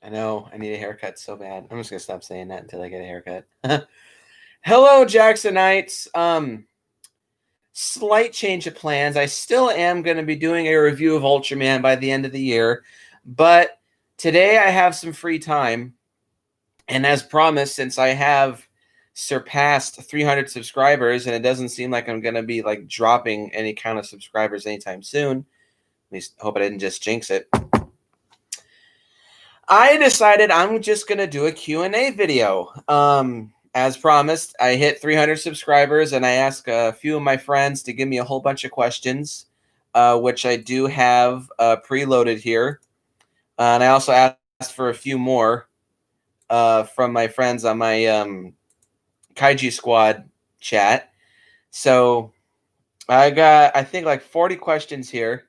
I know. I need a haircut so bad. I'm just gonna stop saying that until I get a haircut. Hello, Jacksonites. Slight change of plans. I still am going to be doing a review of Ultraman by the end of the year, but today I have some free time, and as promised, since I have surpassed 300 subscribers, and it doesn't seem like I'm going to be like dropping any kind of subscribers anytime soon. At least hope I didn't just jinx it. I decided I'm just going to do a Q&A video. As promised, I hit 300 subscribers, and I asked a few of my friends to give me a whole bunch of questions, which I do have preloaded here. And I also asked for a few more from my friends on my Kaiju Squad chat. So I got, I think, like 40 questions here.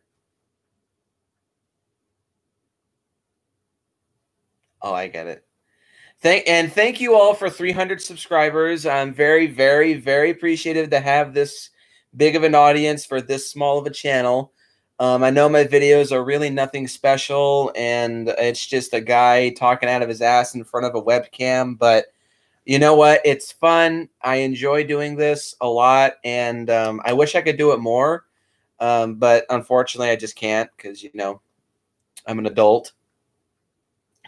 Oh, I get it. Thank you all for 300 subscribers. I'm very, very, very appreciative to have this big of an audience for this small of a channel. I know my videos are really nothing special, and it's just a guy talking out of his ass in front of a webcam. But you know what? It's fun. I enjoy doing this a lot, and I wish I could do it more. But unfortunately, I just can't because, you know, I'm an adult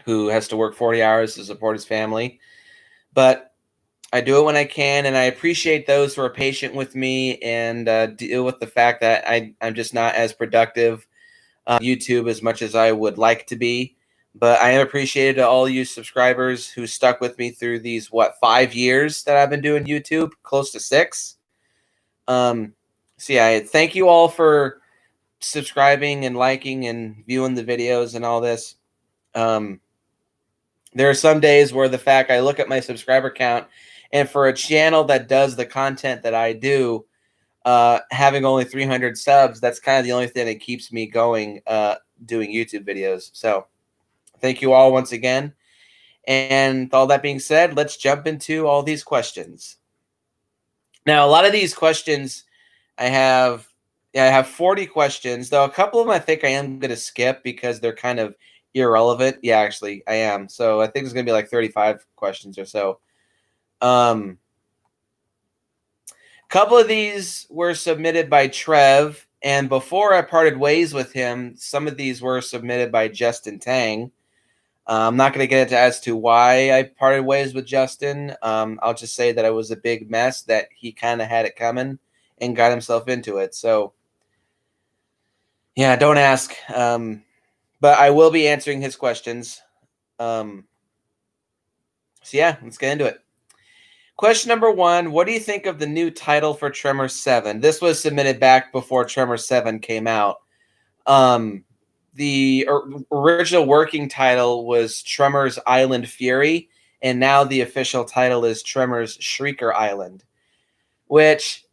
who has to work 40 hours to support his family. But I do it when I can, and I appreciate those who are patient with me and deal with the fact that I'm just not as productive on YouTube as much as I would like to be. But I am appreciated to all you subscribers who stuck with me through these, 5 years that I've been doing YouTube, close to 6. So yeah, thank you all for subscribing and liking and viewing the videos and all this. There are some days where the fact I look at my subscriber count, and for a channel that does the content that I do, having only 300 subs, that's kind of the only thing that keeps me going doing YouTube videos. So thank you all once again. And with all that being said, let's jump into all these questions. Now, a lot of these questions I have 40 questions, though a couple of them I think I am going to skip because they're kind of irrelevant. Yeah, actually, I am. So I think it's going to be like 35 questions or so. A couple of these were submitted by Trev, and before I parted ways with him, some of these were submitted by Justin Tang. I'm not going to get into as to why I parted ways with Justin. I'll just say that it was a big mess, that he kind of had it coming and got himself into it. So, yeah, don't ask. But I will be answering his questions. So, yeah, let's get into it. Question number 1, what do you think of the new title for Tremor 7? This was submitted back before Tremor 7 came out. The original working title was Tremors Island Fury, and now the official title is Tremors Shrieker Island, which,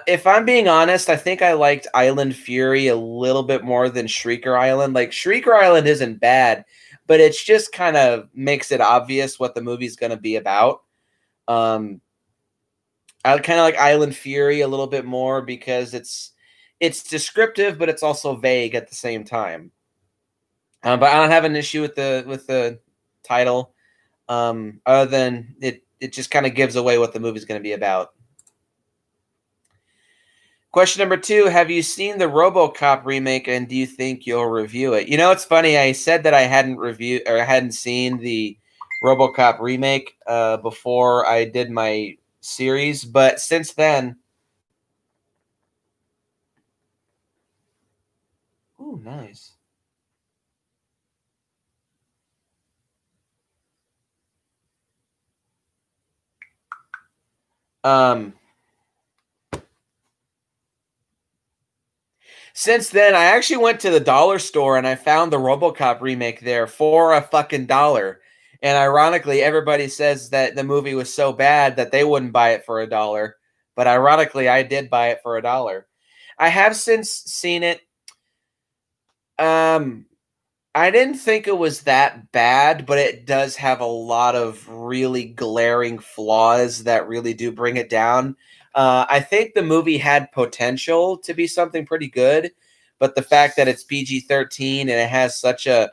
if I'm being honest, I think I liked Island Fury a little bit more than Shrieker Island. Like, Shrieker Island isn't bad, but it's just kind of makes it obvious what the movie's going to be about. I kind of like Island Fury a little bit more because it's descriptive, but it's also vague at the same time. But I don't have an issue with the title, other than it just kind of gives away what the movie's going to be about. Question number 2, have you seen the RoboCop remake, and do you think you'll review it? You know, it's funny. I said that I hadn't seen the RoboCop remake before I did my series, but since then. Ooh, nice. Since then, I actually went to the dollar store and I found the RoboCop remake there for a fucking dollar. And ironically, everybody says that the movie was so bad that they wouldn't buy it for $1. But ironically, I did buy it for $1. I have since seen it. I didn't think it was that bad, but it does have a lot of really glaring flaws that really do bring it down. I think the movie had potential to be something pretty good, but the fact that it's PG-13 and it has such a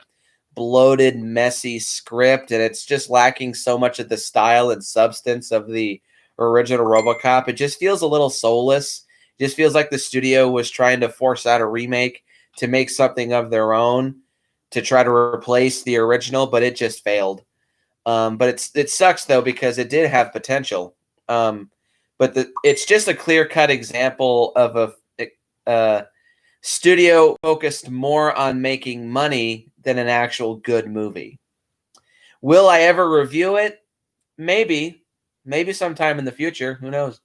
bloated, messy script, and it's just lacking so much of the style and substance of the original RoboCop. It just feels a little soulless. It just feels like the studio was trying to force out a remake to make something of their own to try to replace the original, but it just failed. But it sucks though because it did have potential. But it's just a clear cut example of a studio focused more on making money than an actual good movie. Will I ever review it? Maybe. Maybe sometime in the future. Who knows?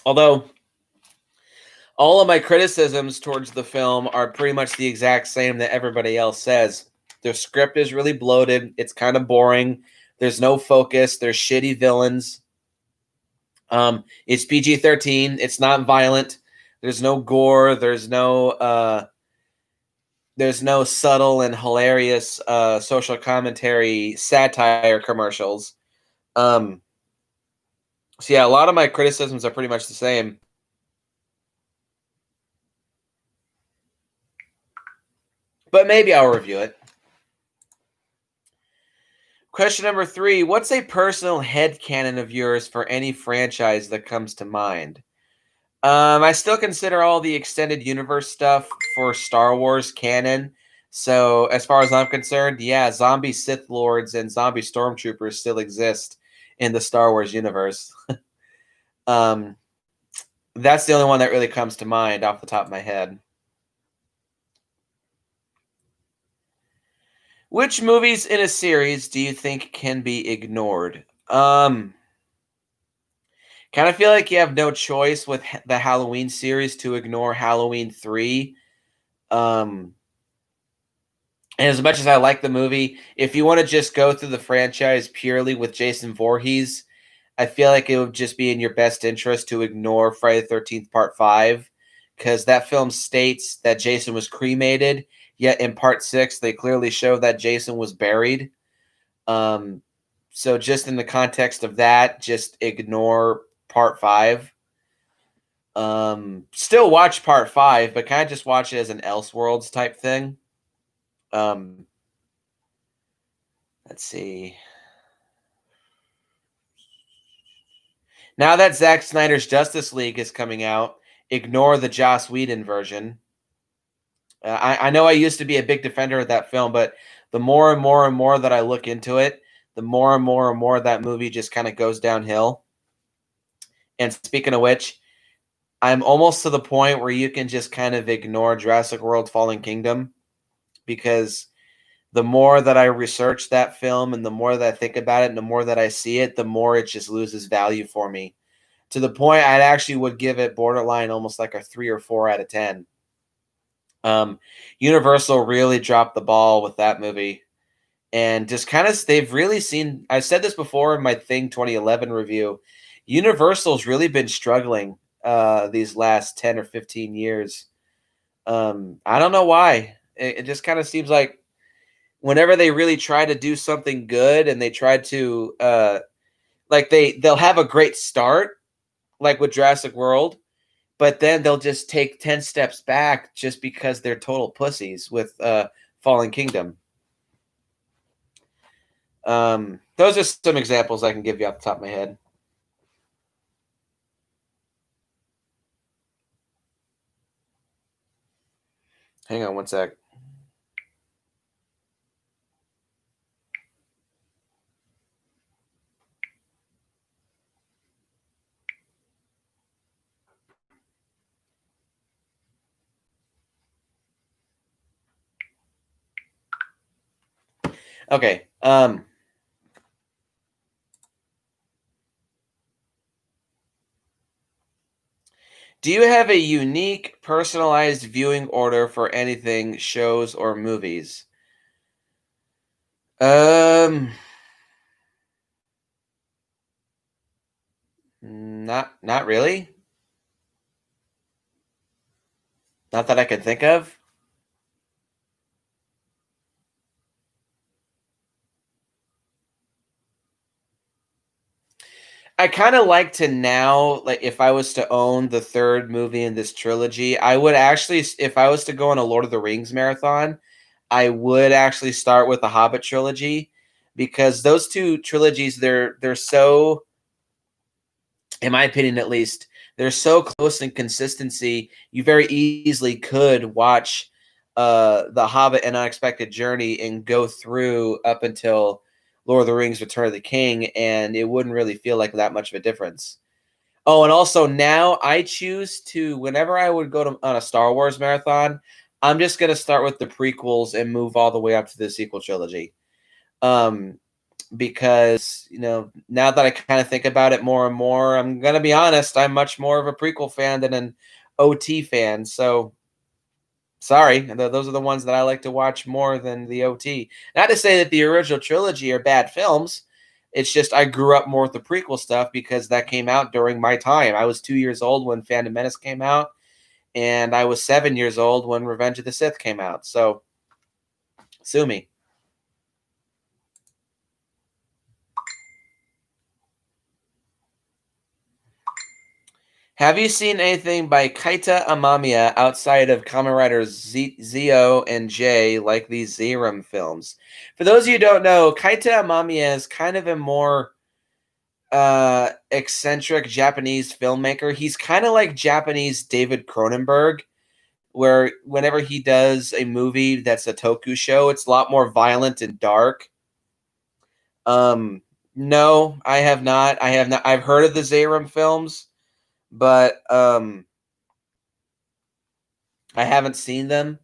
Although all of my criticisms towards the film are pretty much the exact same that everybody else says. The script is really bloated. It's kind of boring. There's no focus. There's shitty villains. It's PG-13. It's not violent. There's no gore. There's no subtle and hilarious social commentary satire commercials. So yeah, a lot of my criticisms are pretty much the same. But maybe I'll review it. Question number 3. What's a personal headcanon of yours for any franchise that comes to mind? I still consider all the extended universe stuff for Star Wars canon. So as far as I'm concerned, yeah, zombie Sith Lords and zombie Stormtroopers still exist in the Star Wars universe. That's the only one that really comes to mind off the top of my head. Which movies in a series do you think can be ignored? Kind of feel like you have no choice with the Halloween series to ignore Halloween 3. And as much as I like the movie, if you want to just go through the franchise purely with Jason Voorhees, I feel like it would just be in your best interest to ignore Friday the 13th Part 5, because that film states that Jason was cremated, yet in Part 6, they clearly show that Jason was buried. So just in the context of that, just ignore Part 5. Still watch Part 5, but kind of just watch it as an Elseworlds type thing. Let's see. Now that Zack Snyder's Justice League is coming out, ignore the Joss Whedon version. I know I used to be a big defender of that film, but the more and more and more that I look into it, the more and more and more that movie just kind of goes downhill. And speaking of which, I'm almost to the point where you can just kind of ignore Jurassic World Fallen Kingdom, because the more that I research that film and the more that I think about it and the more that I see it, the more it just loses value for me. To the point I actually would give it borderline almost like a 3 or 4 out of 10. Universal really dropped the ball with that movie. And just kind of, they've really seen, I said this before in my Thing 2011 review, Universal's really been struggling these last 10 or 15 years. I don't know why. It just kind of seems like whenever they really try to do something good and they try to like they'll have a great start, like with Jurassic World, but then they'll just take 10 steps back just because they're total pussies with Fallen Kingdom. Those are some examples I can give you off the top of my head. Hang on one sec. Okay. Do you have a unique, personalized viewing order for anything, shows or movies? Not really. Not that I can think of. I kind of like to now, like if I was to own the third movie in this trilogy, I would actually, if I was to go on a Lord of the Rings marathon, I would actually start with the Hobbit trilogy because those two trilogies, they're so, in my opinion at least, they're so close in consistency. You very easily could watch The Hobbit: An Unexpected Journey and go through up until Lord of the Rings: Return of the King, and it wouldn't really feel like that much of a difference. Oh, and also now I choose to, whenever I would go to on a Star Wars marathon, I'm just gonna start with the prequels and move all the way up to the sequel trilogy. Um, because now that I kind of think about it more and more, I'm gonna be honest, I'm much more of a prequel fan than an OT fan. So sorry, those are the ones that I like to watch more than the OT. Not to say that the original trilogy are bad films. It's just I grew up more with the prequel stuff because that came out during my time. I was 2 years old when Phantom Menace came out, and I was 7 years old when Revenge of the Sith came out. So sue me. Have you seen anything by Kaita Amamiya outside of Kamen Riders Zio and J, like these Zerum films? For those of you who don't know, Kaita Amamiya is kind of a more eccentric Japanese filmmaker. He's kind of like Japanese David Cronenberg, where whenever he does a movie that's a toku show, it's a lot more violent and dark. No, I have not. I have not. I've heard of the Zerum films, but I haven't seen them.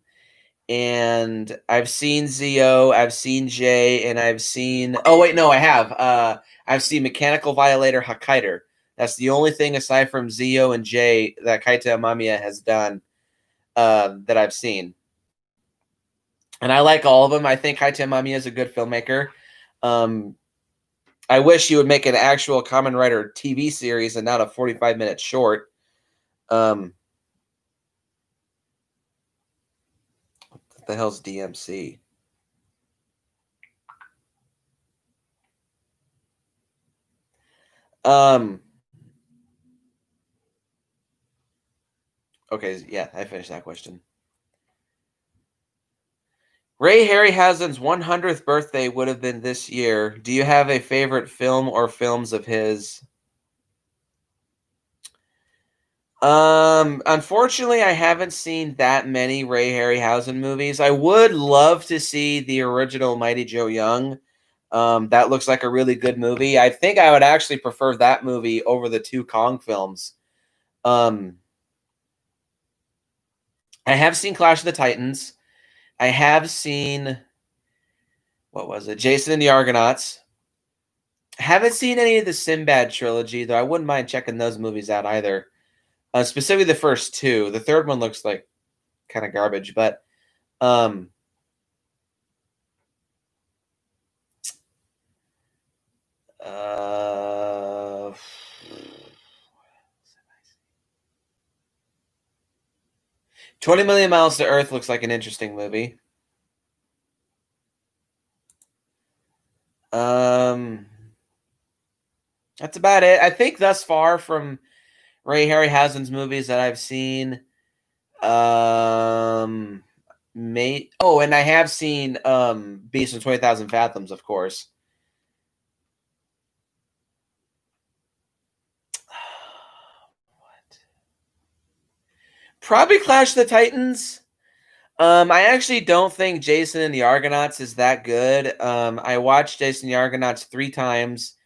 And I've seen Zio, I've seen Jay, and I've seen. Oh wait, no, I have. I've seen Mechanical Violator Hakaider. That's the only thing aside from Zio and Jay that Kaita Amamiya has done that I've seen. And I like all of them. I think Kaita Amamiya is a good filmmaker. Um, I wish he would make an actual Kamen Rider TV series and not a 45-minute short. What the hell's DMC? Okay, yeah, I finished that question. Ray Harryhausen's 100th birthday would have been this year. Do you have a favorite film or films of his? Unfortunately, I haven't seen that many Ray Harryhausen movies. I would love to see the original Mighty Joe Young. That looks like a really good movie. I think I would actually prefer that movie over the two Kong films. Um, I have seen Clash of the Titans. I have seen, what was it? Jason and the Argonauts. Haven't seen any of the Sinbad trilogy, though I wouldn't mind checking those movies out either. Specifically the first two. The third one looks like kind of garbage, but um 20 Million Miles to Earth looks like an interesting movie. Um that's about it. I think thus far from Ray Harryhausen's movies that I've seen, and I have seen Beast of 20,000 Fathoms, of course. Probably Clash of the Titans. I actually don't think Jason and the Argonauts is that good. I watched Jason and the Argonauts 3 times,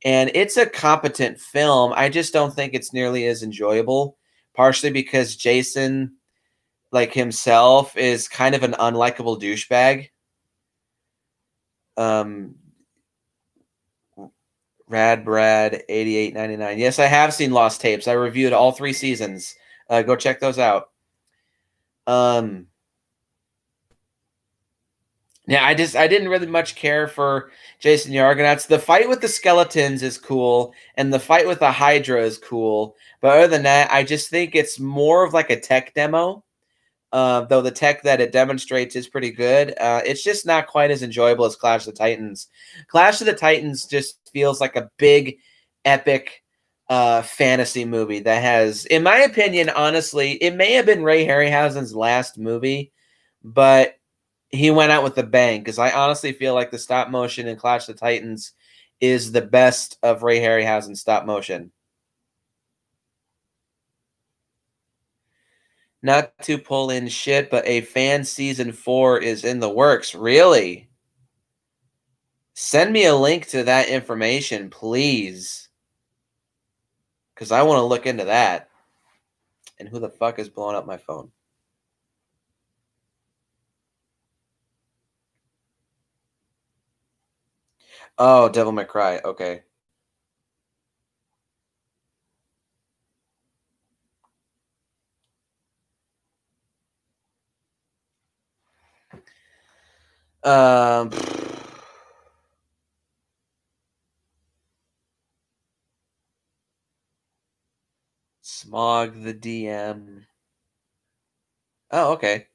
and it's a competent film. I just don't think it's nearly as enjoyable, partially because Jason, like himself, is kind of an unlikable douchebag. Um, Rad Brad 8899. Yes, I have seen Lost Tapes. I reviewed all 3 seasons. Go check those out. Yeah, I didn't really much care for Jason the Argonauts. The fight with the skeletons is cool, and the fight with the Hydra is cool. But other than that, I just think it's more of like a tech demo. Though the tech that it demonstrates is pretty good. It's just not quite as enjoyable as Clash of the Titans. Clash of the Titans just feels like a big epic fantasy movie that has, in my opinion, honestly, it may have been Ray Harryhausen's last movie, but he went out with a bang because I honestly feel like the stop motion in Clash of the Titans is the best of Ray Harryhausen's stop motion. Not to pull in shit, but a fan season 4 is in the works. Really? Send me a link to that information, please. Because I want to look into that. And who the fuck is blowing up my phone? Oh, Devil May Cry. Okay. Um, Smog the DM. Oh, okay.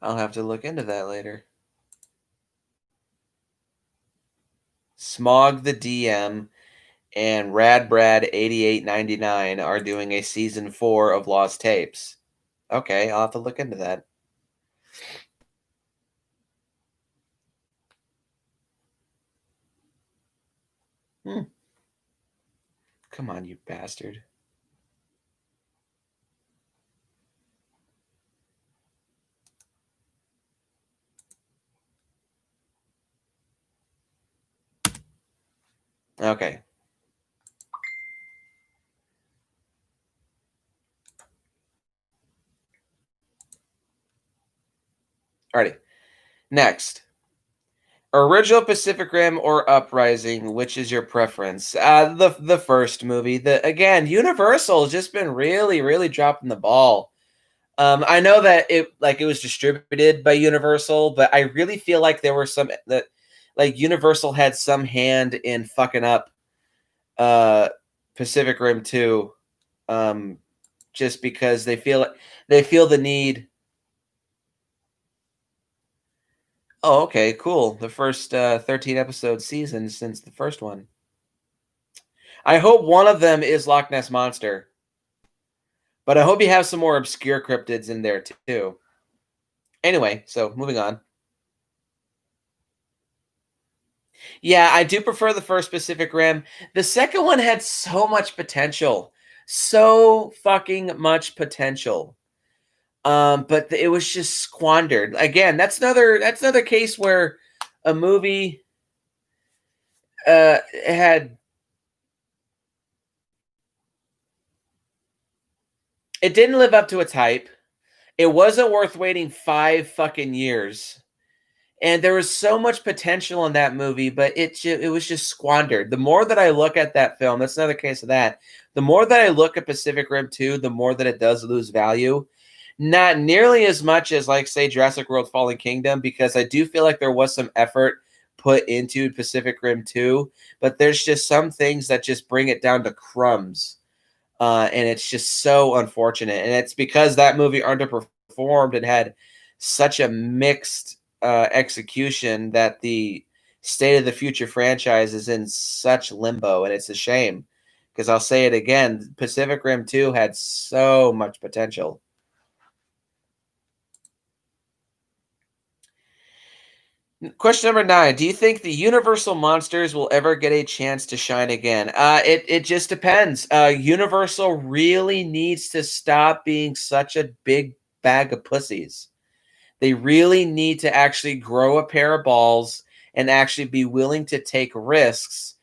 I'll have to look into that later. Smog the DM and Rad Brad 8899 are doing a season 4 of Lost Tapes. Okay, I'll have to look into that. Come on, you bastard. Okay. Alrighty. Next. Original Pacific Rim or Uprising, which is your preference? The first movie. The again, Universal has just been really dropping the ball. I know that it was distributed by Universal, but I really feel like there were some that like Universal had some hand in fucking up uh Pacific Rim 2, just because they feel the need. Oh, okay, cool. The first 13 episode season since the first one. I hope one of them is Loch Ness Monster, but I hope you have some more obscure cryptids in there too. Anyway, so moving on. Yeah, I do prefer the first Pacific Rim. The second one had so much potential. So fucking much potential. But it was just squandered. Again, that's another case where a movie had it didn't live up to its hype. It wasn't worth waiting 5 fucking years. And there was so much potential in that movie, but it was just squandered. The more that I look at that film, that's another case of that. The more that I look at Pacific Rim 2, the more that it does lose value. Not nearly as much as, like, say, Jurassic World Fallen Kingdom, because I do feel like there was some effort put into Pacific Rim 2, but there's just some things that just bring it down to crumbs. And it's just so unfortunate. And it's because that movie underperformed and had such a mixed execution that the State of the Future franchise is in such limbo. And it's a shame because I'll say it again, Pacific Rim 2 had so much potential. Question number 9. Do you think the Universal monsters will ever get a chance to shine again? It just depends. Universal really needs to stop being such a big bag of pussies. They really need to actually grow a pair of balls and actually be willing to take risks.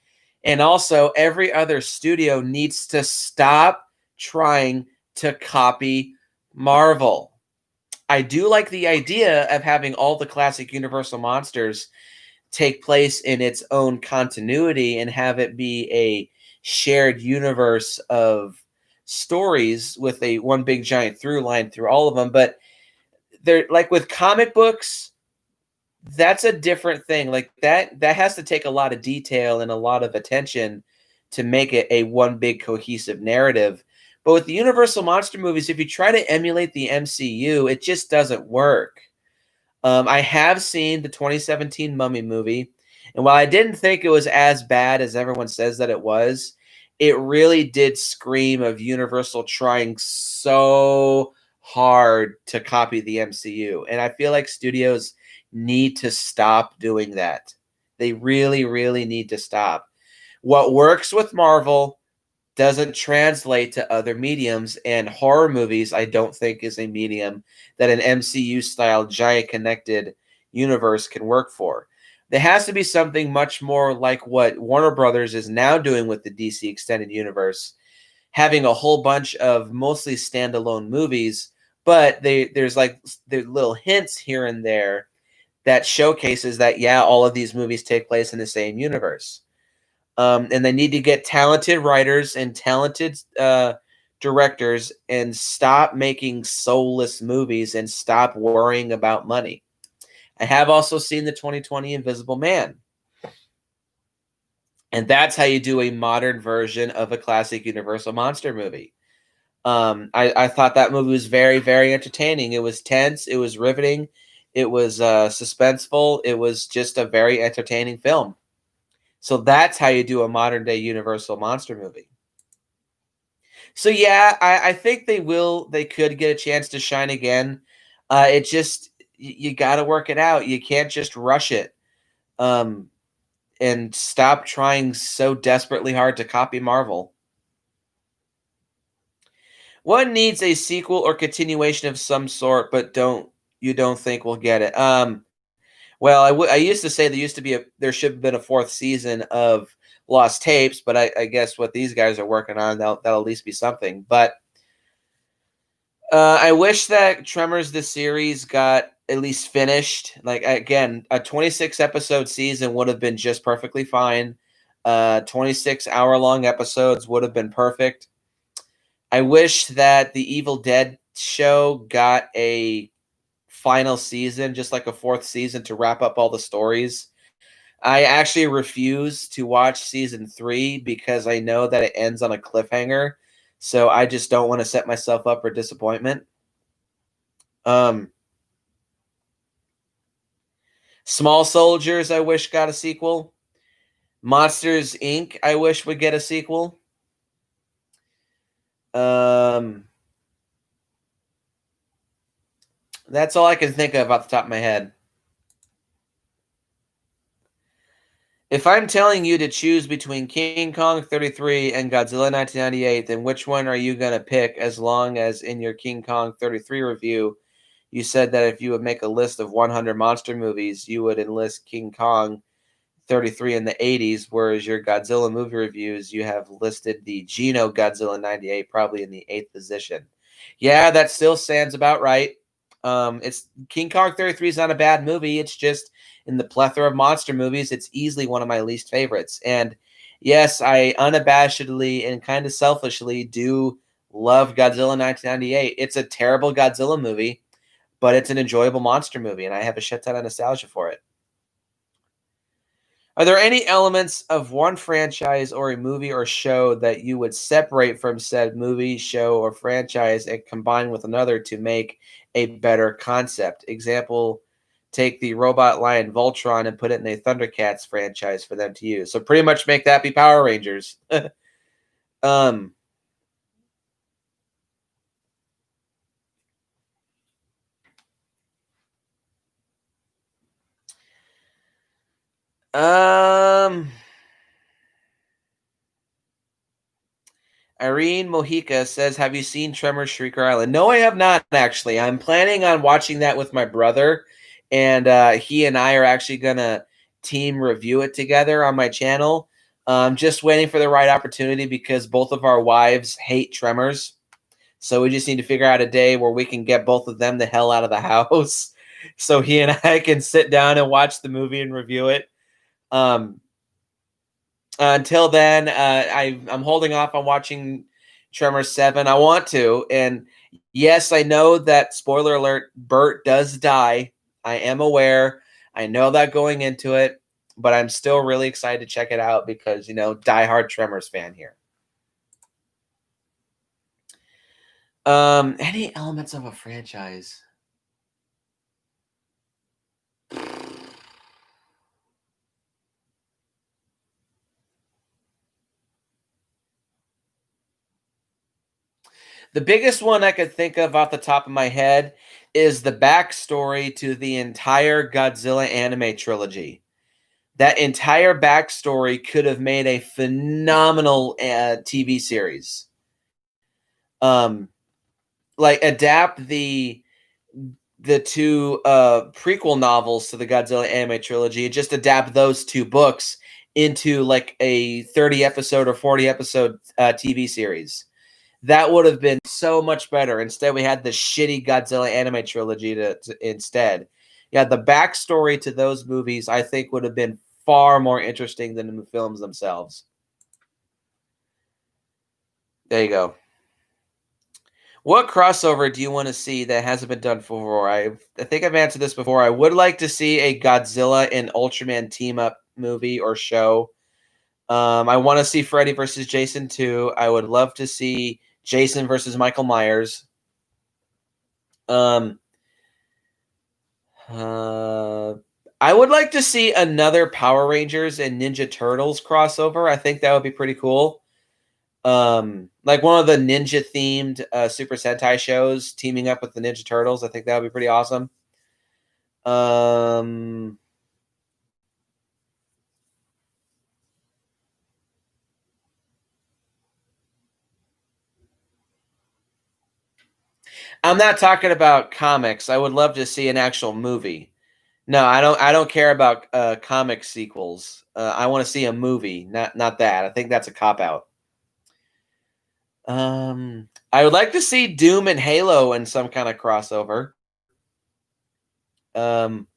And also, every other studio needs to stop trying to copy Marvel. I do like the idea of having all the classic Universal monsters take place in its own continuity and have it be a shared universe of stories with a one big giant through line through all of them. But they're like with comic books, that's a different thing. Like that has to take a lot of detail and a lot of attention to make it a one big cohesive narrative. But with the Universal monster movies, if you try to emulate the MCU, it just doesn't work. I have seen the 2017 Mummy movie, and while I didn't think it was as bad as everyone says that it was, it really did scream of Universal trying so hard to copy the MCU, and I feel like studios need to stop doing that. They really, really need to stop. What works with Marvel doesn't translate to other mediums, and horror movies I don't think is a medium that an MCU style giant connected universe can work for. There has to be something much more like what Warner Brothers is now doing with the DC extended universe, having a whole bunch of mostly standalone movies, but there's little hints here and there that showcases that, yeah, all of these movies take place in the same universe. And they need to get talented writers and talented directors and stop making soulless movies and stop worrying about money. I have also seen the 2020 Invisible Man. And that's how you do a modern version of a classic Universal monster movie. I thought that movie was very, very entertaining. It was tense. It was riveting. It was suspenseful. It was just a very entertaining film. So that's how you do a modern day Universal monster movie. So yeah, I think they could get a chance to shine again. It just you got to work it out. You can't just rush it. Um, and stop trying so desperately hard to copy Marvel. One needs a sequel or continuation of some sort, but don't think we'll get it. Well, I used to say there should have been a fourth season of Lost Tapes, but I guess what these guys are working on, that'll at least be something. But I wish that Tremors the series got at least finished. Like again, a 26 episode season would have been just perfectly fine. 26-hour long episodes would have been perfect. I wish that the Evil Dead show got a final season, just like a fourth season to wrap up all the stories. I actually refuse to watch season 3 because I know that it ends on a cliffhanger. So I just don't want to set myself up for disappointment. Um, Small Soldiers, I wish got a sequel. Monsters Inc., I wish would get a sequel. That's all I can think of off the top of my head. If I'm telling you to choose between King Kong 33 and Godzilla 1998, then which one are you going to pick, as long as in your King Kong 33 review, you said that if you would make a list of 100 monster movies, you would enlist King Kong 33 in the 80s, whereas your Godzilla movie reviews, you have listed the Geno Godzilla 98 probably in the 8th position. Yeah, that still stands about right. It's King Kong 33 is not a bad movie. It's just in the plethora of monster movies, it's easily one of my least favorites. And yes, I unabashedly and kind of selfishly do love Godzilla 1998. It's a terrible Godzilla movie, but it's an enjoyable monster movie, and I have a shit ton of nostalgia for it. Are there any elements of one franchise or a movie or show that you would separate from said movie, show, or franchise and combine with another to make a better concept? Example, take the Robot Lion Voltron and put it in a Thundercats franchise for them to use. So pretty much make that be Power Rangers. um, um, Irene Mojica says, "Have you seen Tremors Shrieker Island?" No, I have not actually. I'm planning on watching that with my brother, and he and I are actually gonna team review it together on my channel. Just waiting for the right opportunity because both of our wives hate Tremors, so we just need to figure out a day where we can get both of them the hell out of the house, so he and I can sit down and watch the movie and review it. Um, until then, I'm holding off on watching Tremors 7. I want to, and yes, I know that, spoiler alert, Bert does die. I am aware. I know that going into it, but I'm still really excited to check it out because, diehard Tremors fan here. Any elements of a franchise? The biggest one I could think of off the top of my head is the backstory to the entire Godzilla anime trilogy. That entire backstory could have made a phenomenal TV series. Um, like adapt the two prequel novels to the Godzilla anime trilogy and just adapt those two books into like a 30 episode or 40 episode TV series. That would have been so much better. Instead, we had the shitty Godzilla anime trilogy to instead. Yeah, the backstory to those movies, I think, would have been far more interesting than the films themselves. There you go. What crossover do you want to see that hasn't been done before? I think I've answered this before. I would like to see a Godzilla and Ultraman team up movie or show. I want to see Freddy versus Jason 2. I would love to see Jason versus Michael Myers. Um, I would like to see another Power Rangers and Ninja Turtles crossover. I think that would be pretty cool. Like one of the ninja themed Super Sentai shows teaming up with the Ninja Turtles. I think that would be pretty awesome. I'm not talking about comics. I would love to see an actual movie. No, I don't care about comic sequels. I want to see a movie, not that. I think that's a cop out. I would like to see Doom and Halo in some kind of crossover. Um,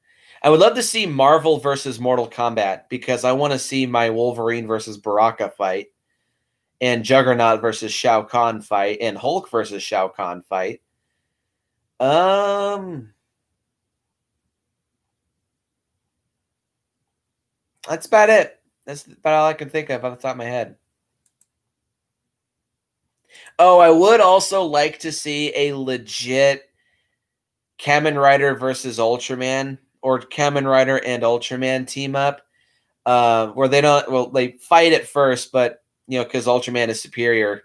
I would love to see Marvel versus Mortal Kombat because I want to see my Wolverine versus Baraka fight, and Juggernaut versus Shao Kahn fight, and Hulk versus Shao Kahn fight. That's about it. That's about all I can think of off the top of my head. Oh, I would also like to see a legit Kamen Rider versus Ultraman or Kamen Rider and Ultraman team up, where they fight at first, but because Ultraman is superior,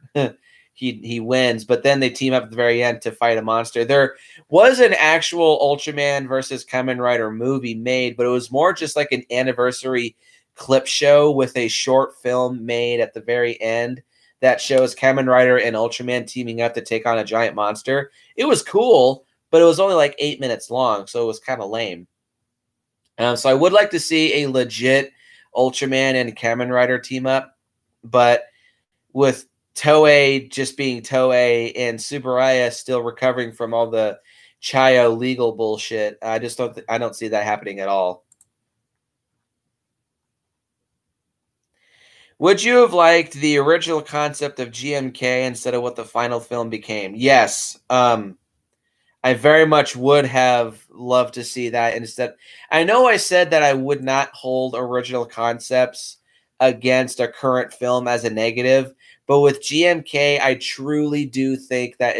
he wins. But then they team up at the very end to fight a monster. There was an actual Ultraman versus Kamen Rider movie made, but it was more just like an anniversary clip show with a short film made at the very end that shows Kamen Rider and Ultraman teaming up to take on a giant monster. It was cool, but it was only like 8 minutes long, so it was kind of lame. So I would like to see a legit Ultraman and Kamen Rider team up, but with Toei just being Toei and Tsuburaya still recovering from all the Chayo legal bullshit, I just I don't see that happening at all. Would you have liked the original concept of GMK instead of what the final film became? Yes. I very much would have loved to see that instead. I know I said that I would not hold original concepts against a current film as a negative, but with GMK, I truly do think that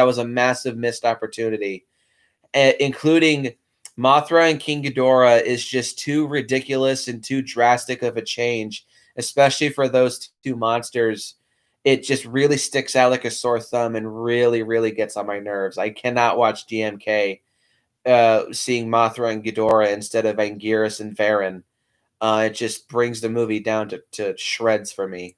was a massive missed opportunity, including Mothra and King Ghidorah is just too ridiculous and too drastic of a change, especially for those two monsters. It just really sticks out like a sore thumb and really, really gets on my nerves. I cannot watch GMK seeing Mothra and Ghidorah instead of Anguirus and Varen. It just brings the movie down to shreds for me.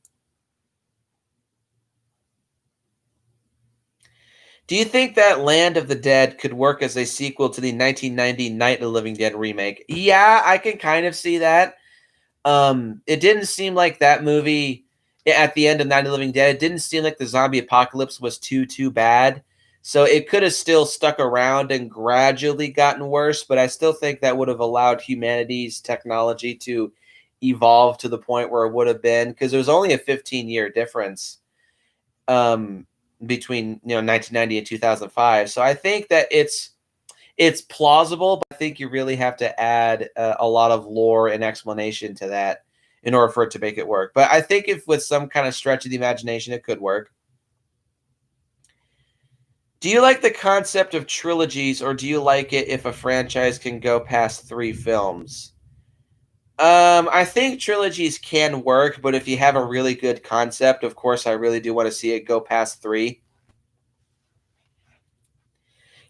Do you think that Land of the Dead could work as a sequel to the 1990 Night of the Living Dead remake? Yeah, I can kind of see that. It didn't seem like that movie at the end of Night of the Living Dead. It didn't seem like the zombie apocalypse was too bad. So it could have still stuck around and gradually gotten worse, but I still think that would have allowed humanity's technology to evolve to the point where it would have been, because there was only a 15-year difference between 1990 and 2005. So I think that it's plausible, but I think you really have to add a lot of lore and explanation to that in order for it to make it work. But I think if with some kind of stretch of the imagination, it could work. Do you like the concept of trilogies, or do you like it if a franchise can go past 3 films? I think trilogies can work, but if you have a really good concept, of course, I really do want to see it go past 3.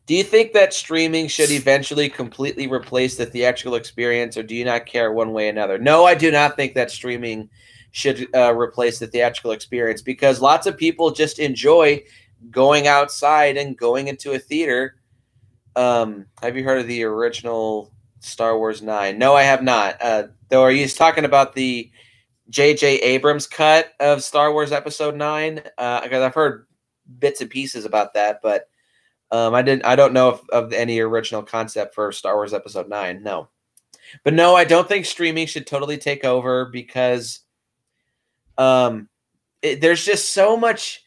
Do you think that streaming should eventually completely replace the theatrical experience, or do you not care one way or another? No, I do not think that streaming should replace the theatrical experience, because lots of people just enjoy going outside and going into a theater. Have you heard of the original Star Wars 9? No, I have not. Though, are you talking about the J.J. Abrams cut of Star Wars Episode 9? Because I've heard bits and pieces about that, but I don't know of any original concept for Star Wars Episode 9. No. But no, I don't think streaming should totally take over, because there's just so much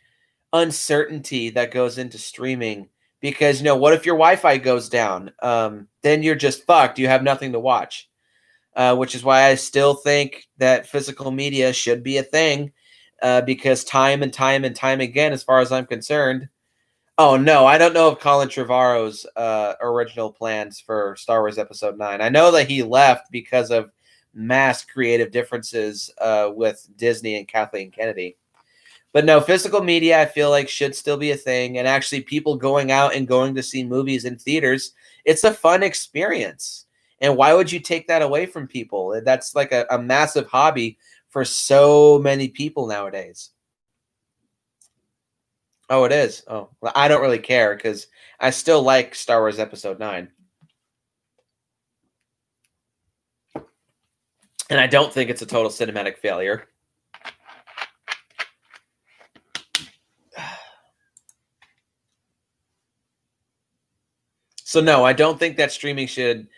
uncertainty that goes into streaming, because what if your Wi-Fi goes down? Then you're just fucked. You have nothing to watch. Which is why I still think that physical media should be a thing, because time and time and time again, as far as I'm concerned. Oh no, I don't know of Colin Trevorrow's original plans for Star Wars Episode 9. I know that he left because of mass creative differences with Disney and Kathleen Kennedy. But no, physical media, I feel like, should still be a thing. And actually, people going out and going to see movies in theaters, it's a fun experience. And why would you take that away from people? That's like a massive hobby for so many people nowadays. Oh, it is? Oh, well, I don't really care, because I still like Star Wars Episode 9. And I don't think it's a total cinematic failure. So no, I don't think that streaming should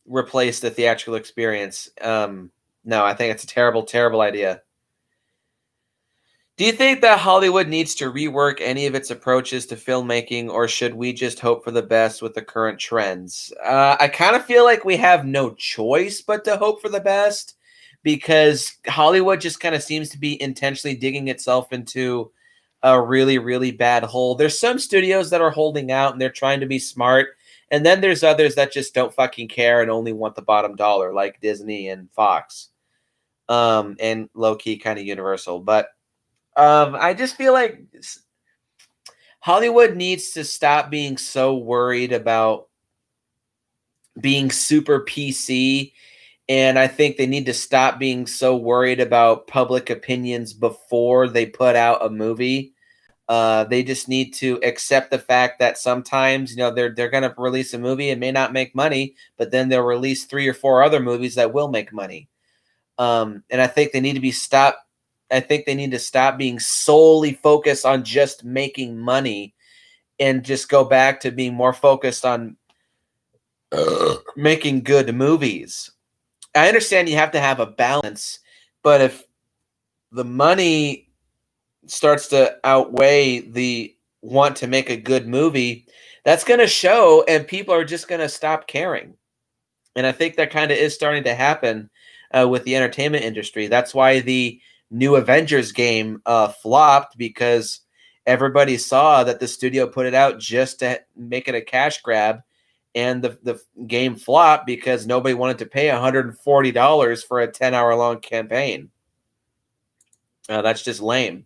replace the theatrical experience. No, I think it's a terrible, terrible idea. Do you think that Hollywood needs to rework any of its approaches to filmmaking, or should we just hope for the best with the current trends? I kind of feel like we have no choice but to hope for the best, because Hollywood just kind of seems to be intentionally digging itself into a really, really bad hole. There's some studios that are holding out and they're trying to be smart, and then there's others that just don't fucking care and only want the bottom dollar, like Disney and Fox, and low key kind of Universal. But I just feel like Hollywood needs to stop being so worried about being super PC. And I think they need to stop being so worried about public opinions before they put out a movie. They just need to accept the fact that sometimes, they're going to release a movie and may not make money, but then they'll release 3 or 4 other movies that will make money. And I think they need to stop being solely focused on just making money, and just go back to being more focused on making good movies. I understand you have to have a balance, but if the money starts to outweigh the want to make a good movie, that's going to show, and people are just going to stop caring. And I think that kind of is starting to happen with the entertainment industry. That's why the new Avengers game flopped, because everybody saw that the studio put it out just to make it a cash grab, and the game flopped because nobody wanted to pay $140 for a 10-hour long campaign. That's just lame.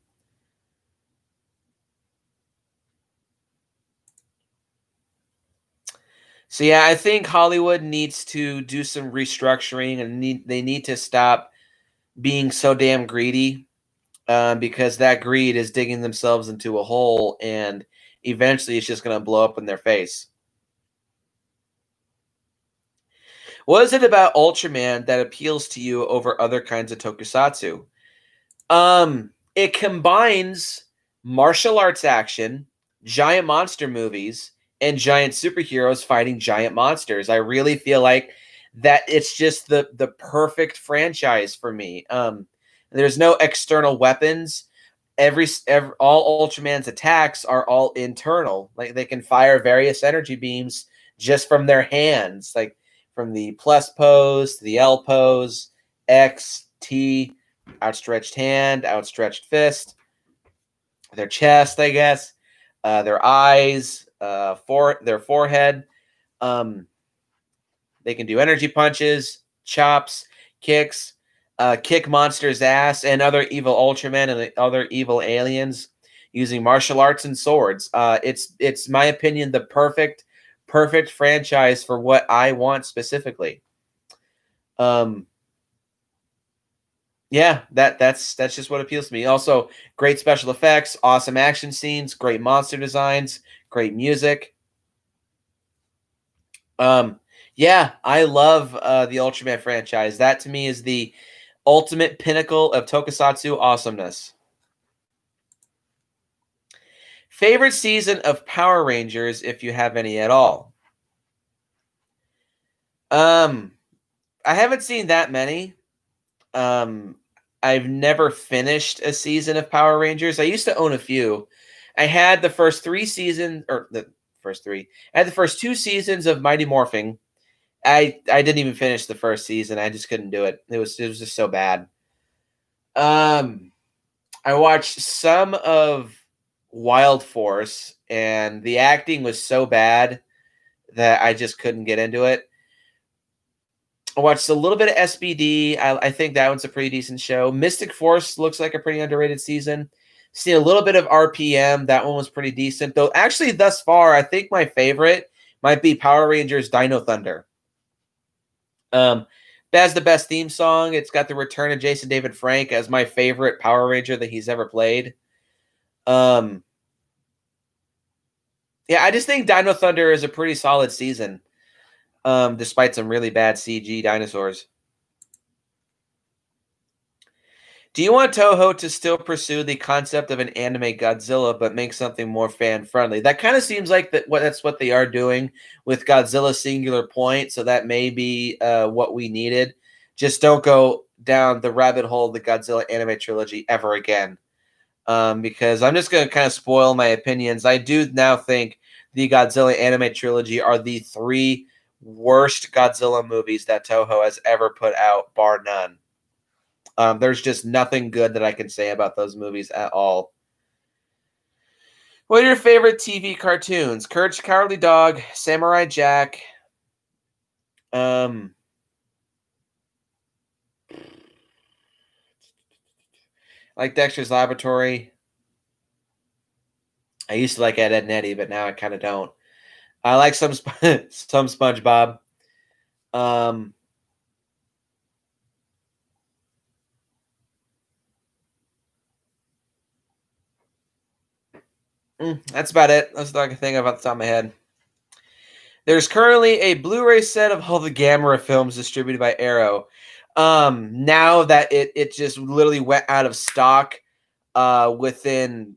So yeah, I think Hollywood needs to do some restructuring, and they need to stop being so damn greedy, because that greed is digging themselves into a hole, and eventually it's just going to blow up in their face. What is it about Ultraman that appeals to you over other kinds of tokusatsu? It combines martial arts action, giant monster movies, and giant superheroes fighting giant monsters. I really feel like that it's just the perfect franchise for me. There's no external weapons. All Ultraman's attacks are all internal. Like, they can fire various energy beams just from their hands, like from the plus pose to the L pose, X, T, outstretched hand, outstretched fist, their chest, I guess, their eyes, their forehead. They can do energy punches, chops, kicks, kick monsters' ass, and other evil Ultramen and other evil aliens. using martial arts and swords. It's my opinion the perfect franchise for what I want specifically. Yeah, that's just what appeals to me. Also, great special effects, awesome action scenes, great monster designs, great music. Um, yeah, I love the Ultraman franchise. That to me is the ultimate pinnacle of tokusatsu awesomeness. Favorite season of Power Rangers, if you have any at all? Um, I haven't seen that many. Um, I've never finished a season of Power Rangers. I used to own a few. I had the first 3 seasons, or the first 3. I had the first 2 seasons of Mighty Morphing. I didn't even finish the first season. I just couldn't do it. It was just so bad. Um, I watched some of Wild Force, and the acting was so bad that I just couldn't get into it. I watched a little bit of SBD. I think that one's a pretty decent show. Mystic Force looks like a pretty underrated season. Seen a little bit of RPM. That one was pretty decent. Though actually thus far, I think my favorite might be Power Rangers Dino Thunder. That's the best theme song. It's got the return of Jason David Frank as my favorite Power Ranger that he's ever played. Um, yeah, I just think Dino Thunder is a pretty solid season, despite some really bad CG dinosaurs. Do you want Toho to still pursue the concept of an anime Godzilla, but make something more fan friendly? That kind of seems like that's what they are doing with Godzilla Singular Point. So that may be what we needed. Just don't go down the rabbit hole of the Godzilla anime trilogy ever again, because I'm just going to kind of spoil my opinions. I do now think the Godzilla anime trilogy are the 3 worst Godzilla movies that Toho has ever put out, bar none. There's just nothing good that I can say about those movies at all. What are your favorite TV cartoons? Courage the Cowardly Dog, Samurai Jack, like Dexter's Laboratory. I used to like Ed, Edd n Eddy, but now I kind of don't. I like some some SpongeBob. Um, that's about it. That's all I can think of off the top of my head. There's currently a Blu-ray set of all the Gamera films distributed by Arrow. Now that it just literally went out of stock within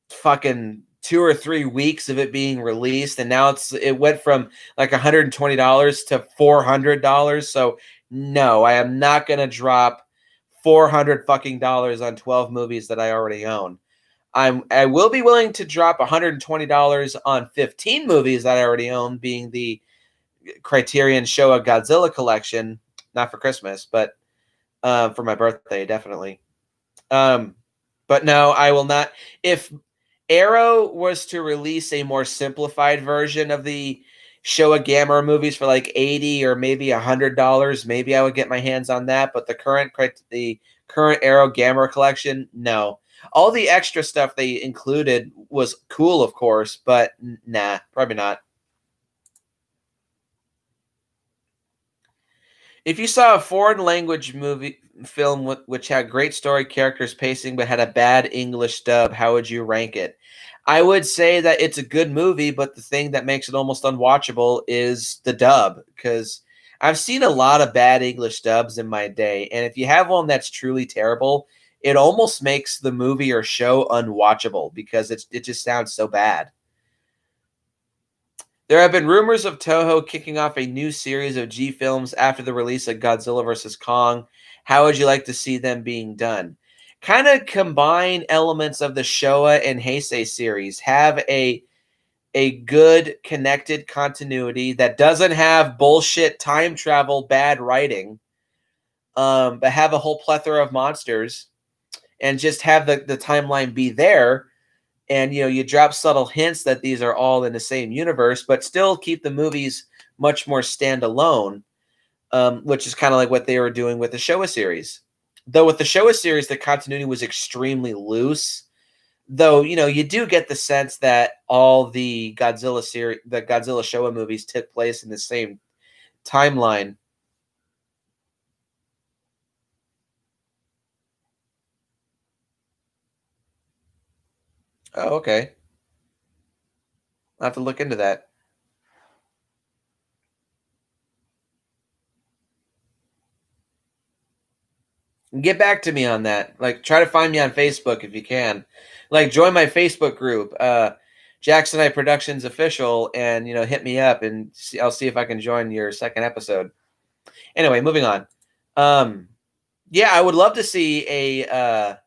fucking 2 or 3 weeks of it being released, and now it went from like $120 to $400. So no, I am not gonna drop 400 fucking dollars on 12 movies that I already own. I will be willing to drop $120 on 15 movies that I already own, being the Criterion Showa Godzilla collection, not for Christmas, but for my birthday, definitely. But no, I will not. If Arrow was to release a more simplified version of the Showa Gamera movies for like 80 or maybe $100, maybe I would get my hands on that. But the current Arrow Gamera collection, no. All the extra stuff they included was cool, of course, but nah, probably not. If you saw a foreign language film which had great story, characters, pacing, but had a bad English dub, how would you rank it? I would say that it's a good movie, but the thing that makes it almost unwatchable is the dub, because I've seen a lot of bad English dubs in my day, and if you have one that's truly terrible, it almost makes the movie or show unwatchable because it just sounds so bad. There have been rumors of Toho kicking off a new series of G films after the release of Godzilla vs. Kong. How would you like to see them being done? Kind of combine elements of the Showa and Heisei series. Have a good connected continuity that doesn't have bullshit time travel, bad writing, but have a whole plethora of monsters and just have the timeline be there. And you drop subtle hints that these are all in the same universe, but still keep the movies much more standalone, which is kind of like what they were doing with the Showa series. Though with the Showa series, the continuity was extremely loose. Though, you do get the sense that all the Godzilla Showa movies took place in the same timeline. Oh, okay. I'll have to look into that. Get back to me on that. Like, try to find me on Facebook if you can. Like, join my Facebook group, Jackson I Productions Official, and hit me up and I'll see if I can join your second episode. Anyway, moving on. Um, yeah, I would love to see a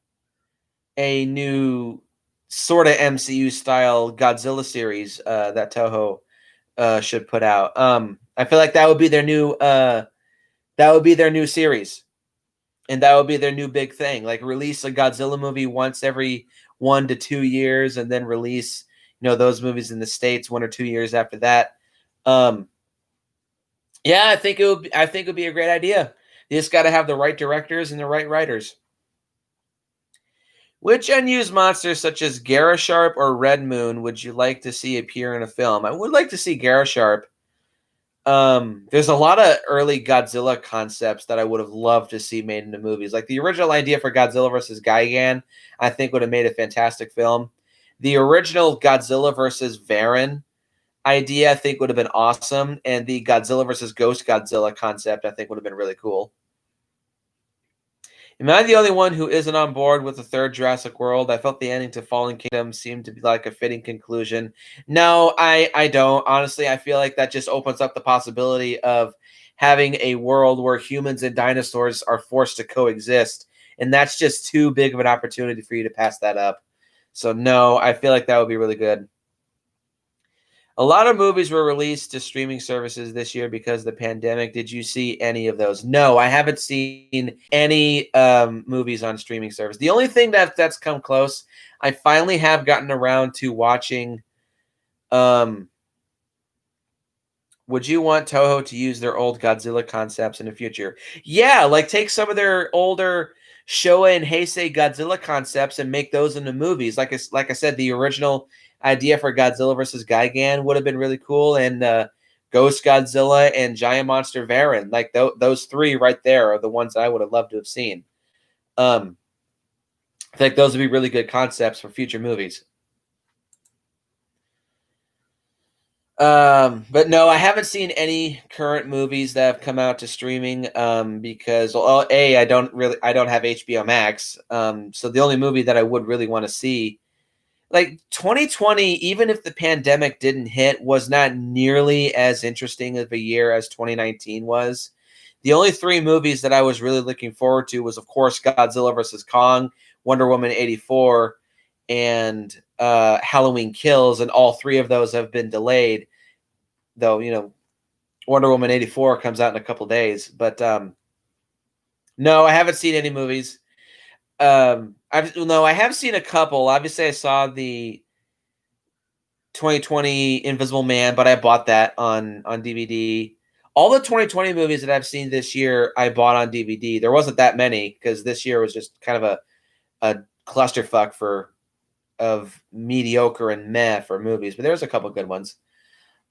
new sort of MCU style Godzilla series that Toho should put out. I feel like that would be their new series, and that would be their new big thing. Like, release a Godzilla movie once every 1 to 2 years, and then release those movies in the States 1 or 2 years after that. Um, yeah, I think it would be a great idea. You just got to have the right directors and the right writers. Which unused monsters such as Garasharp or Red Moon would you like to see appear in a film? I would like to see Garasharp. There's a lot of early Godzilla concepts that I would have loved to see made into movies. Like the original idea for Godzilla versus Gigan, I think would have made a fantastic film. The original Godzilla versus Varan idea, I think would have been awesome. And the Godzilla versus Ghost Godzilla concept, I think would have been really cool. Am I the only one who isn't on board with the third Jurassic World? I felt the ending to Fallen Kingdom seemed to be like a fitting conclusion. No, I don't. Honestly, I feel like that just opens up the possibility of having a world where humans and dinosaurs are forced to coexist. And that's just too big of an opportunity for you to pass that up. So no, I feel like that would be really good. A lot of movies were released to streaming services this year because of the pandemic. Did you see any of those? No, I haven't seen any movies on streaming service. The only thing that's come close, I finally have gotten around to watching. Um, would you want Toho to use their old Godzilla concepts in the future? Yeah, like take some of their older Showa and Heisei Godzilla concepts and make those into movies. Like I said, the original idea for Godzilla versus Gigan would have been really cool, and Ghost Godzilla and Giant Monster Varan, like those three right there are the ones that I would have loved to have seen. Um, I think those would be really good concepts for future movies. But no, I haven't seen any current movies that have come out to streaming. Because well, I don't have HBO Max. So the only movie that I would really want to see, like 2020, even if the pandemic didn't hit, was not nearly as interesting of a year as 2019 was. The only three movies that I was really looking forward to was, of course, Godzilla versus Kong, Wonder Woman 84, and Halloween Kills, and all three of those have been delayed. Though Wonder Woman 84 comes out in a couple days, but no, I haven't seen any movies. I have seen a couple. Obviously, I saw the 2020 Invisible Man, but I bought that on DVD. All the 2020 movies that I've seen this year, I bought on DVD. There wasn't that many because this year was just kind of a clusterfuck of mediocre and meh for movies, but there's a couple good ones.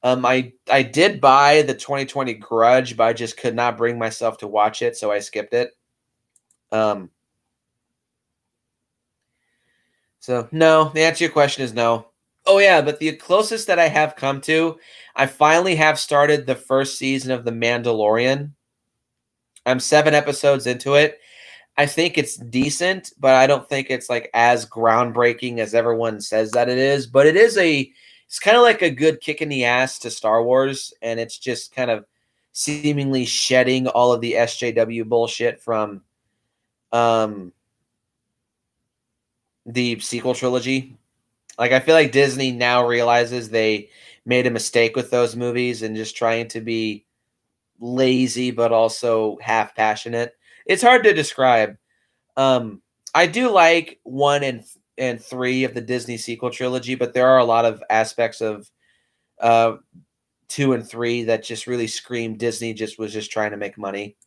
I did buy the 2020 Grudge, but I just could not bring myself to watch it, so I skipped it. Um, so no, the answer to your question is no. Oh yeah, but the closest that I have come to, I finally have started the first season of The Mandalorian. I'm 7 episodes into it. I think it's decent, but I don't think it's like as groundbreaking as everyone says that it is. But it's kind of like a good kick in the ass to Star Wars, and it's just kind of seemingly shedding all of the SJW bullshit from um, the sequel trilogy. Like I feel like Disney now realizes they made a mistake with those movies and just trying to be lazy but also half passionate. It's hard to describe. Um, I do like one and three of the Disney sequel trilogy, but there are a lot of aspects of uh, two and three that just really scream Disney just was just trying to make money.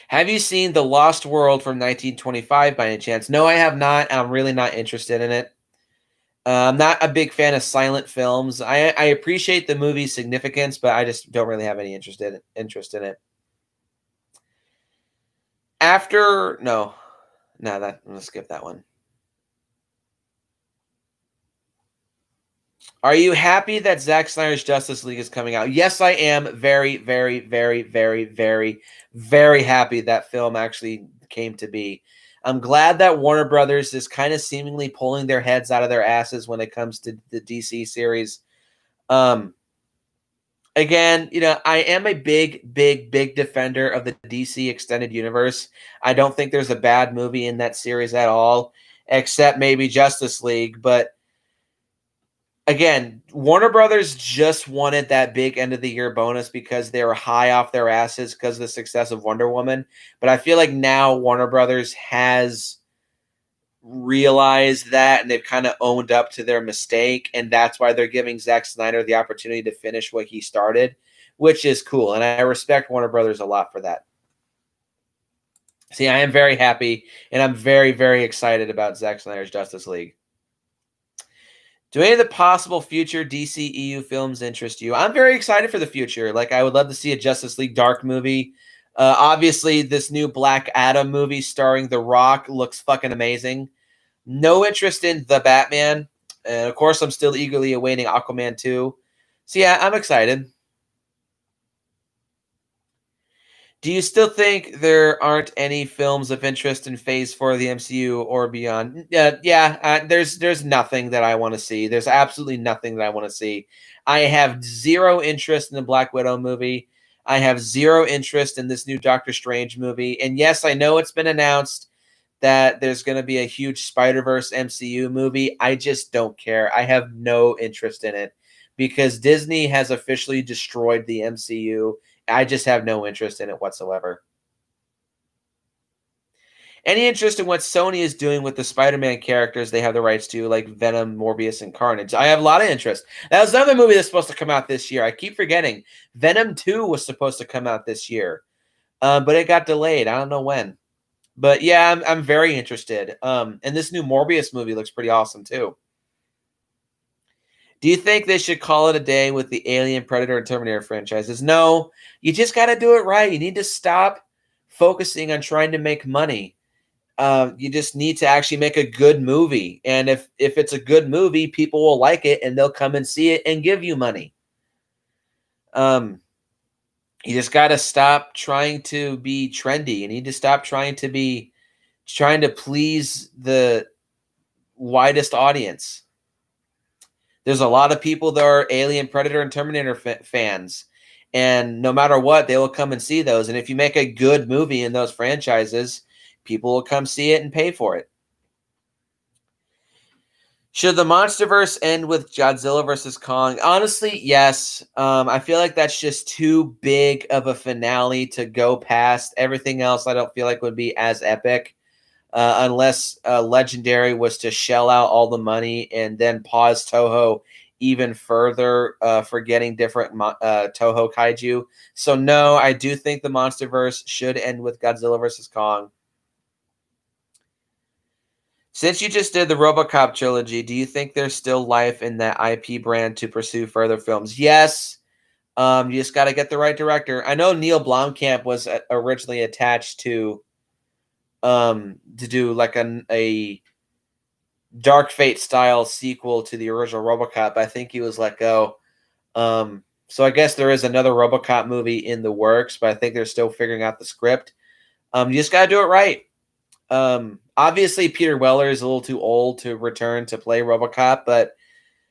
Have you seen The Lost World from 1925 by any chance? No, I have not. I'm really not interested in it. I'm not a big fan of silent films. I appreciate the movie's significance, but I just don't really have any interest in it. After no, that I'm gonna skip that one. Are you happy that Zack Snyder's Justice League is coming out? Yes, I am. Very, very, very, very, very, very happy that film actually came to be. I'm glad that Warner Brothers is kind of seemingly pulling their heads out of their asses when it comes to the DC series. Um, Again, I am a big, big, big defender of the DC extended universe. I don't think there's a bad movie in that series at all, except maybe Justice League. But again, Warner Brothers just wanted that big end of the year bonus because they were high off their asses because of the success of Wonder Woman. But I feel like now Warner Brothers has realized that and they've kind of owned up to their mistake. And that's why they're giving Zack Snyder the opportunity to finish what he started, which is cool. And I respect Warner Brothers a lot for that. See, I am very happy and I'm very, very excited about Zack Snyder's Justice League. Do any of the possible future DCEU films interest you? I'm very excited for the future. Like, I would love to see a Justice League Dark movie. Obviously, this new Black Adam movie starring The Rock looks fucking amazing. No interest in The Batman. And of course, I'm still eagerly awaiting Aquaman 2. So yeah, I'm excited. Do you still think there aren't any films of interest in Phase 4 of the MCU or beyond? There's nothing that I want to see. There's absolutely nothing that I want to see. I have zero interest in the Black Widow movie. I have zero interest in this new Doctor Strange movie. And yes, I know it's been announced that there's going to be a huge Spider-Verse MCU movie. I just don't care. I have no interest in it because Disney has officially destroyed the MCU. I just have no interest in it whatsoever. Any interest in what Sony is doing with the Spider-Man characters they have the rights to, like Venom, Morbius, and Carnage? I have a lot of interest. That was another movie that's supposed to come out this year. I keep forgetting. Venom 2 was supposed to come out this year, but it got delayed. I don't know when. But yeah, I'm very interested. And this new Morbius movie looks pretty awesome too. Do you think they should call it a day with the Alien, Predator, and Terminator franchises? No, you just got to do it right. You need to stop focusing on trying to make money. You just need to actually make a good movie. And if it's a good movie, people will like it and they'll come and see it and give you money. You just got to stop trying to be trendy. You need to stop trying to please the widest audience. There's a lot of people that are Alien, Predator, and Terminator fans. And no matter what, they will come and see those. And if you make a good movie in those franchises, people will come see it and pay for it. Should the MonsterVerse end with Godzilla versus Kong? Honestly, yes. I feel like that's just too big of a finale to go past. Everything else I don't feel like would be as epic. Unless Legendary was to shell out all the money and then pause Toho even further for getting different Toho kaiju. So no, I do think the MonsterVerse should end with Godzilla vs. Kong. Since you just did the RoboCop trilogy, do you think there's still life in that IP brand to pursue further films? Yes. You just got to get the right director. I know Neil Blomkamp was originally attached to do like a Dark Fate style sequel to the original RoboCop. I think he was let go. So I guess there is another RoboCop movie in the works, but I think they're still figuring out the script. You just got to do it right. Obviously, Peter Weller is a little too old to return to play RoboCop, but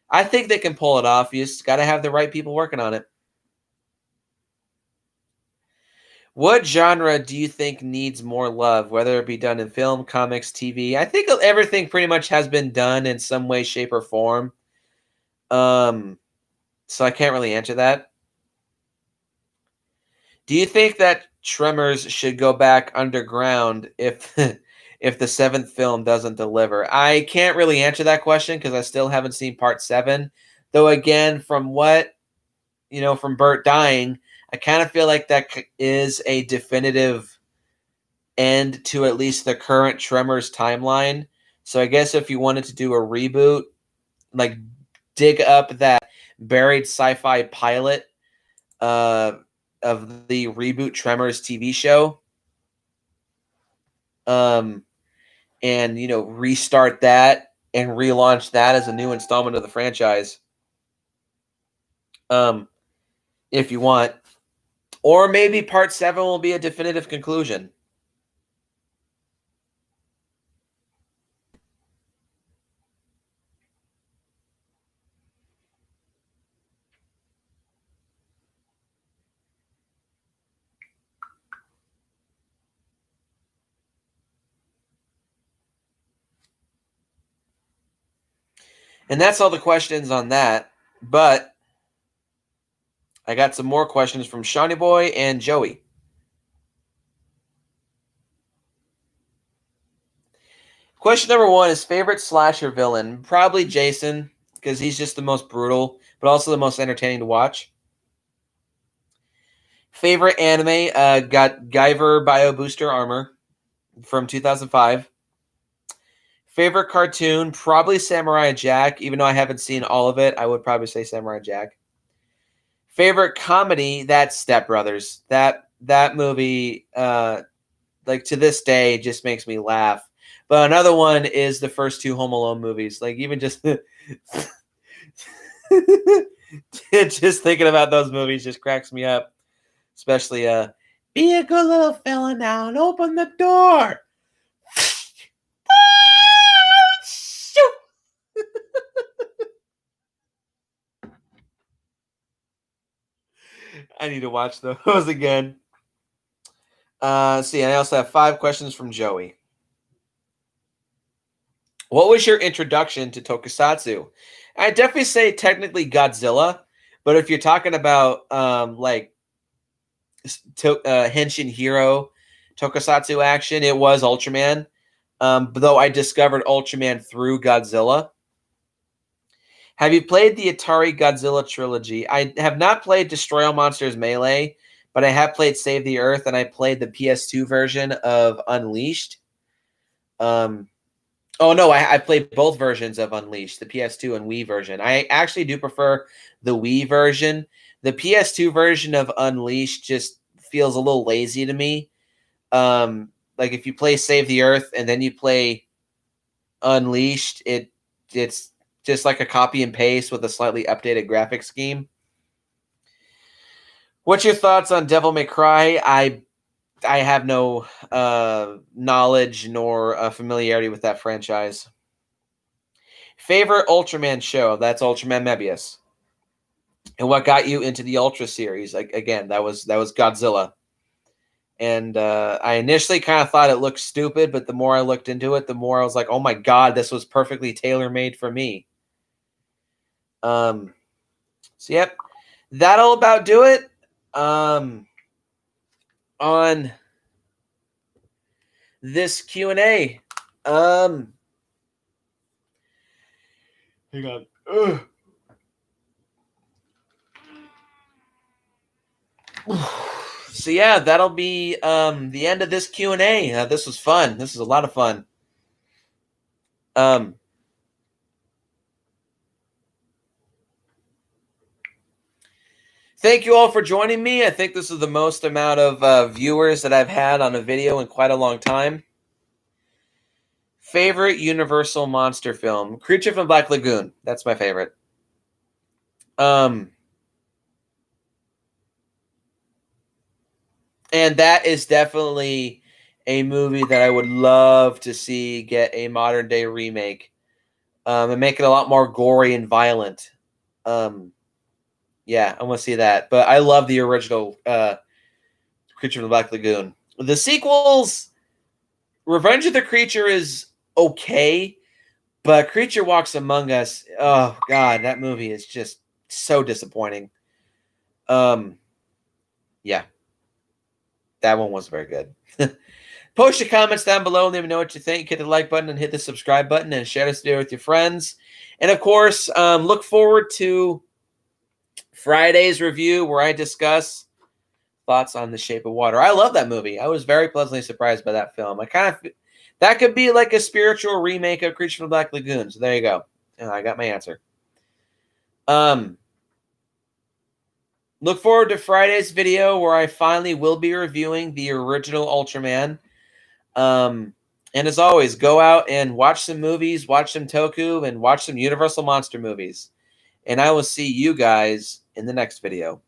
I think they can pull it off. You just got to have the right people working on it. What genre do you think needs more love, whether it be done in film, comics, TV? I think everything pretty much has been done in some way, shape, or form. So I can't really answer that. Do you think that Tremors should go back underground if if the seventh film doesn't deliver? I can't really answer that question because I still haven't seen part 7. Though again, from what from Bert dying, I kind of feel like that is a definitive end to at least the current Tremors timeline. So I guess if you wanted to do a reboot, like dig up that buried sci-fi pilot of the reboot Tremors TV show, and restart that and relaunch that as a new installment of the franchise, if you want. Or maybe part 7 will be a definitive conclusion. And that's all the questions on that. But I got some more questions from Shawnee Boy and Joey. Question number 1 is favorite slasher villain. Probably Jason, because he's just the most brutal, but also the most entertaining to watch. Favorite anime, got Guyver Bio Booster Armor from 2005. Favorite cartoon, probably Samurai Jack. Even though I haven't seen all of it, I would probably say Samurai Jack. Favorite comedy, that's Step Brothers. That movie, like to this day, just makes me laugh. But another one is the first 2 Home Alone movies. Like even just just thinking about those movies just cracks me up. Especially be a good little fella now and open the door. I need to watch those again. See, I also have 5 questions from Joey. What was your introduction to tokusatsu? I'd definitely say technically Godzilla, but if you're talking about like Henshin Hero tokusatsu action, it was Ultraman. Though I discovered Ultraman through Godzilla. Have you played the Atari Godzilla trilogy? I have not played Destroy All Monsters Melee, but I have played Save the Earth, and I played the PS2 version of Unleashed. Oh, no, I played both versions of Unleashed, the PS2 and Wii version. I actually do prefer the Wii version. The PS2 version of Unleashed just feels a little lazy to me. Like if you play Save the Earth and then you play Unleashed, it's just like a copy and paste with a slightly updated graphic scheme. What's your thoughts on Devil May Cry? I have no knowledge nor familiarity with that franchise. Favorite Ultraman show? That's Ultraman Mebius. And what got you into the Ultra series? Like again, that was Godzilla. And I initially kind of thought it looked stupid, but the more I looked into it, the more I was like, "Oh my god, this was perfectly tailor-made for me." So yep, that'll about do it. On this Q&A. Hang on. Ugh. So yeah, that'll be the end of this Q&A. This was fun. This was a lot of fun. Thank you all for joining me. I think this is the most amount of viewers that I've had on a video in quite a long time. Favorite Universal monster film? Creature from Black Lagoon. That's my favorite. And that is definitely a movie that I would love to see get a modern day remake, and make it a lot more gory and violent. Yeah, I want to see that. But I love the original Creature from the Black Lagoon. The sequels, Revenge of the Creature is okay, but Creature Walks Among Us, oh god, that movie is just so disappointing. Yeah. That one was very good. Post your comments down below and let me know what you think. Hit the like button and hit the subscribe button and share this video with your friends. And of course, look forward to Friday's review where I discuss thoughts on The Shape of Water. I love that movie. I was very pleasantly surprised by that film. I kind of that could be like a spiritual remake of Creature from the Black Lagoon. So there you go. I got my answer. Look forward to Friday's video where I finally will be reviewing the original Ultraman. And as always, go out and watch some movies, watch some Toku, and watch some Universal Monster movies. And I will see you guys in the next video.